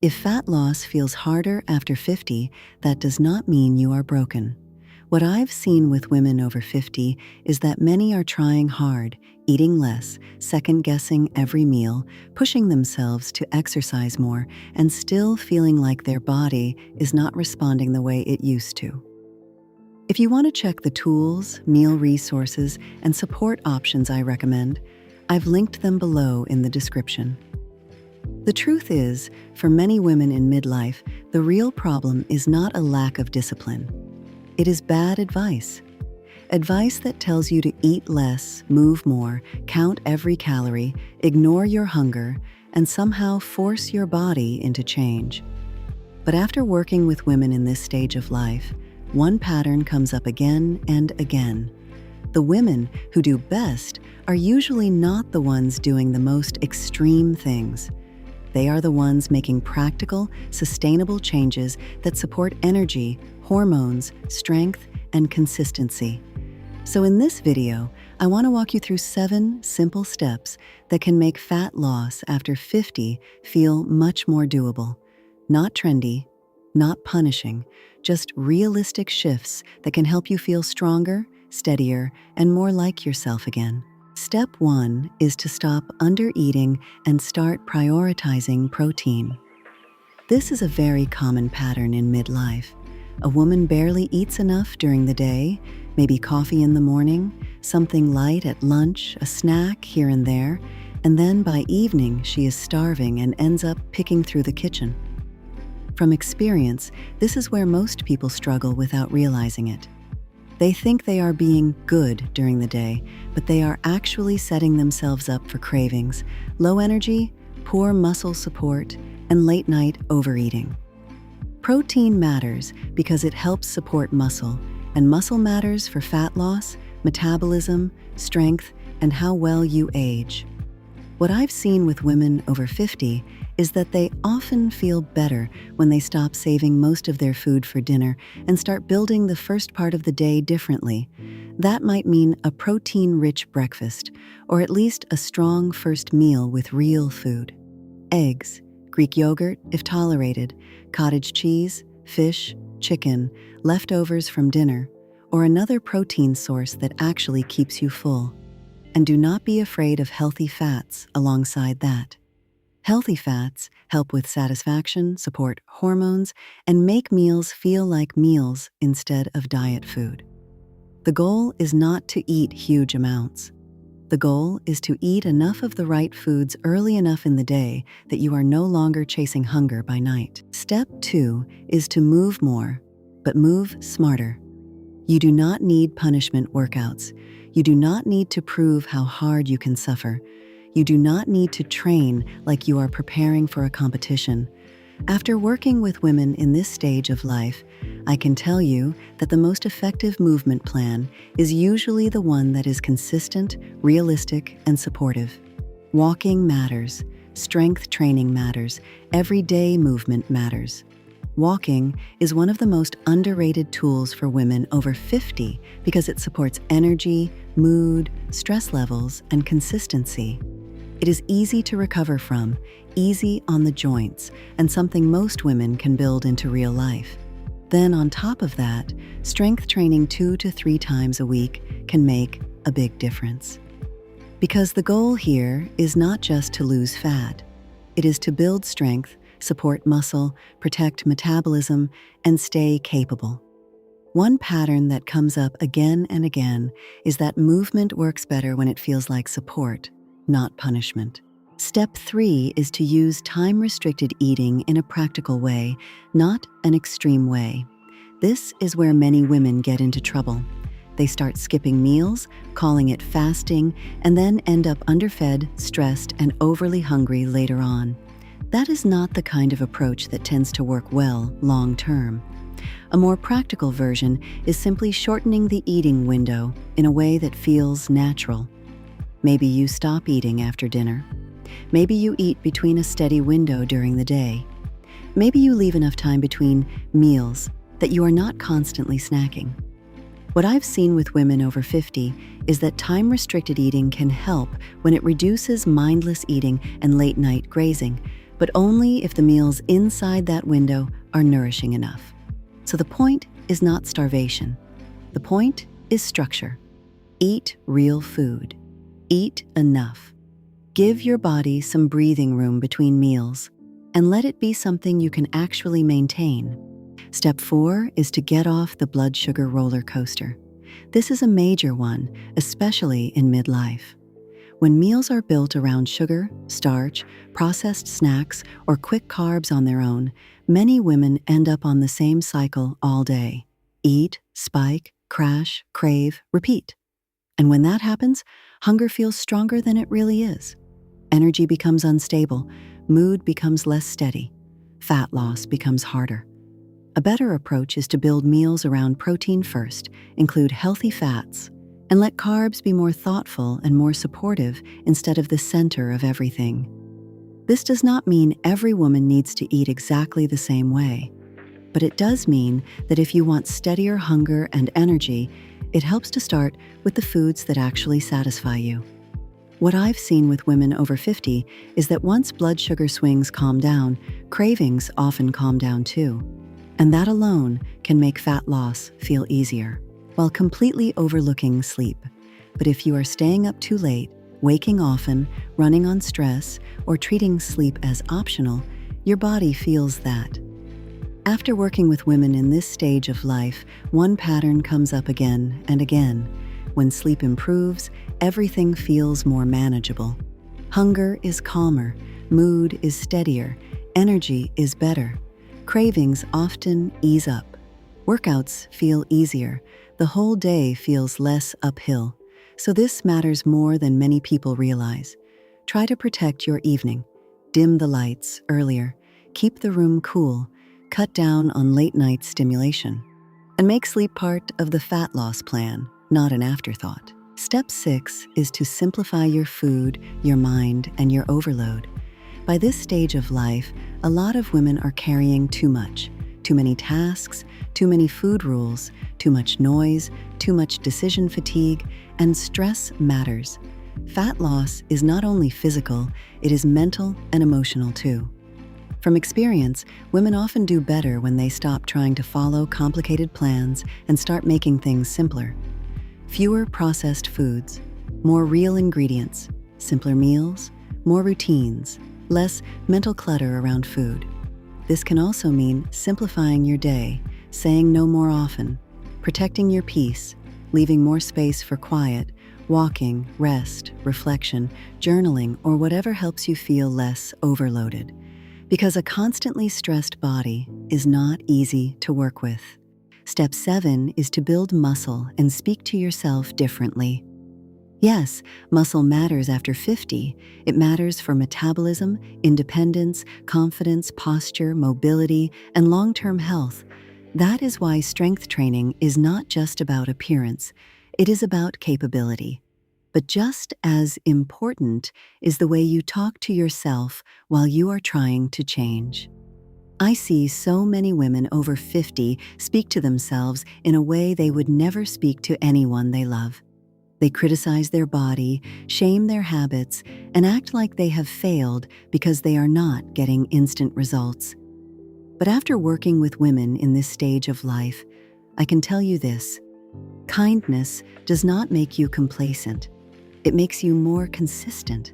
If fat loss feels harder after 50, that does not mean you are broken. What I've seen with women over 50 is that many are trying hard, eating less, second-guessing every meal, pushing themselves to exercise more, and still feeling like their body is not responding the way it used to. If you want to check the tools, meal resources, and support options I recommend, I've linked them below in the description. The truth is, for many women in midlife, the real problem is not a lack of discipline. It is bad advice. Advice that tells you to eat less, move more, count every calorie, ignore your hunger, and somehow force your body into change. But after working with women in this stage of life, one pattern comes up again and again. The women who do best are usually not the ones doing the most extreme things. They are the ones making practical, sustainable changes that support energy, hormones, strength, and consistency. So in this video, I want to walk you through 7 simple steps that can make fat loss after 50 feel much more doable. Not trendy, not punishing, just realistic shifts that can help you feel stronger, steadier, and more like yourself again. Step 1 is to stop undereating and start prioritizing protein. This is a very common pattern in midlife. A woman barely eats enough during the day, maybe coffee in the morning, something light at lunch, a snack here and there, and then by evening she is starving and ends up picking through the kitchen. From experience, this is where most people struggle without realizing it. They think they are being good during the day, but they are actually setting themselves up for cravings, low energy, poor muscle support, and late-night overeating. Protein matters because it helps support muscle, and muscle matters for fat loss, metabolism, strength, and how well you age. What I've seen with women over 50 is that they often feel better when they stop saving most of their food for dinner and start building the first part of the day differently. That might mean a protein-rich breakfast, or at least a strong first meal with real food. Eggs, Greek yogurt if tolerated, cottage cheese, fish, chicken, leftovers from dinner, or another protein source that actually keeps you full. And do not be afraid of healthy fats alongside that. Healthy fats help with satisfaction, support hormones, and make meals feel like meals instead of diet food. The goal is not to eat huge amounts. The goal is to eat enough of the right foods early enough in the day that you are no longer chasing hunger by night. Step 2 is to move more, but move smarter. You do not need punishment workouts. You do not need to prove how hard you can suffer. You do not need to train like you are preparing for a competition. After working with women in this stage of life, I can tell you that the most effective movement plan is usually the one that is consistent, realistic, and supportive. Walking matters. Strength training matters. Everyday movement matters. Walking is one of the most underrated tools for women over 50 because it supports energy, mood, stress levels, and consistency. It is easy to recover from, easy on the joints, and something most women can build into real life. Then on top of that, strength training 2 to 3 times a week can make a big difference. Because the goal here is not just to lose fat. It is to build strength, support muscle, protect metabolism, and stay capable. One pattern that comes up again and again is that movement works better when it feels like support, not punishment. Step 3 is to use time-restricted eating in a practical way, not an extreme way. This is where many women get into trouble. They start skipping meals, calling it fasting, and then end up underfed, stressed, and overly hungry later on. That is not the kind of approach that tends to work well long-term. A more practical version is simply shortening the eating window in a way that feels natural. Maybe you stop eating after dinner. Maybe you eat between a steady window during the day. Maybe you leave enough time between meals that you are not constantly snacking. What I've seen with women over 50 is that time-restricted eating can help when it reduces mindless eating and late-night grazing, but only if the meals inside that window are nourishing enough. So the point is not starvation. The point is structure. Eat real food. Eat enough. Give your body some breathing room between meals, and let it be something you can actually maintain. Step 4 is to get off the blood sugar roller coaster. This is a major one, especially in midlife. When meals are built around sugar, starch, processed snacks, or quick carbs on their own, many women end up on the same cycle all day. Eat, spike, crash, crave, repeat. And when that happens, hunger feels stronger than it really is. Energy becomes unstable, mood becomes less steady, fat loss becomes harder. A better approach is to build meals around protein first, include healthy fats, and let carbs be more thoughtful and more supportive instead of the center of everything. This does not mean every woman needs to eat exactly the same way, but it does mean that if you want steadier hunger and energy, it helps to start with the foods that actually satisfy you. What I've seen with women over 50 is that once blood sugar swings calm down, cravings often calm down too. And that alone can make fat loss feel easier, while completely overlooking sleep. But if you are staying up too late, waking often, running on stress, or treating sleep as optional, your body feels that. After working with women in this stage of life, one pattern comes up again and again. When sleep improves, everything feels more manageable. Hunger is calmer, mood is steadier, energy is better. Cravings often ease up. Workouts feel easier. The whole day feels less uphill. So this matters more than many people realize. Try to protect your evening. Dim the lights earlier. Keep the room cool. Cut down on late-night stimulation. And make sleep part of the fat loss plan, not an afterthought. Step 6 is to simplify your food, your mind, and your overload. By this stage of life, a lot of women are carrying too much. Too many tasks, too many food rules, too much noise, too much decision fatigue, and stress matters. Fat loss is not only physical, it is mental and emotional too. From experience, women often do better when they stop trying to follow complicated plans and start making things simpler. Fewer processed foods, more real ingredients, simpler meals, more routines, less mental clutter around food. This can also mean simplifying your day, saying no more often, protecting your peace, leaving more space for quiet, walking, rest, reflection, journaling, or whatever helps you feel less overloaded. Because a constantly stressed body is not easy to work with. Step 7 is to build muscle and speak to yourself differently. Yes, muscle matters after 50. It matters for metabolism, independence, confidence, posture, mobility, and long-term health. That is why strength training is not just about appearance. It is about capability. But just as important is the way you talk to yourself while you are trying to change. I see so many women over 50 speak to themselves in a way they would never speak to anyone they love. They criticize their body, shame their habits, and act like they have failed because they are not getting instant results. But after working with women in this stage of life, I can tell you this: kindness does not make you complacent. It makes you more consistent.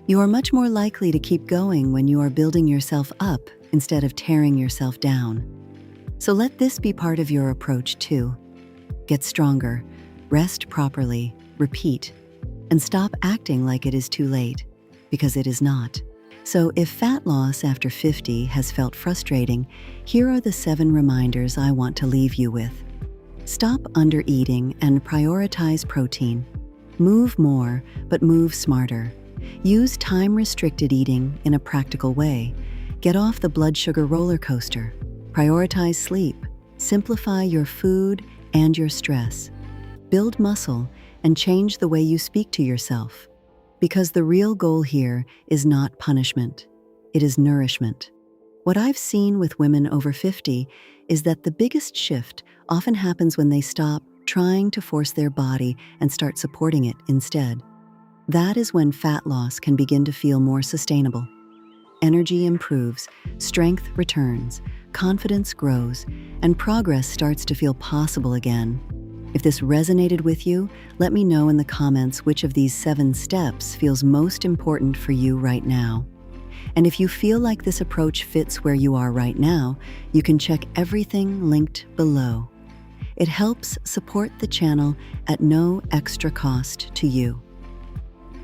You are much more likely to keep going when you are building yourself up instead of tearing yourself down. So let this be part of your approach too. Get stronger, rest properly, repeat, and stop acting like it is too late, because it is not. So if fat loss after 50 has felt frustrating, here are the 7 reminders I want to leave you with. Stop undereating and prioritize protein. Move more, but move smarter. Use time-restricted eating in a practical way. Get off the blood sugar roller coaster. Prioritize sleep. Simplify your food and your stress. Build muscle and change the way you speak to yourself. Because the real goal here is not punishment. It is nourishment. What I've seen with women over 50 is that the biggest shift often happens when they stop trying to force their body and start supporting it instead. That is when fat loss can begin to feel more sustainable. energy improves, strength returns, confidence grows, and progress starts to feel possible again. If this resonated with you, let me know in the comments which of these 7 steps feels most important for you right now. And if you feel like this approach fits where you are right now, you can check everything linked below. It helps support the channel at no extra cost to you.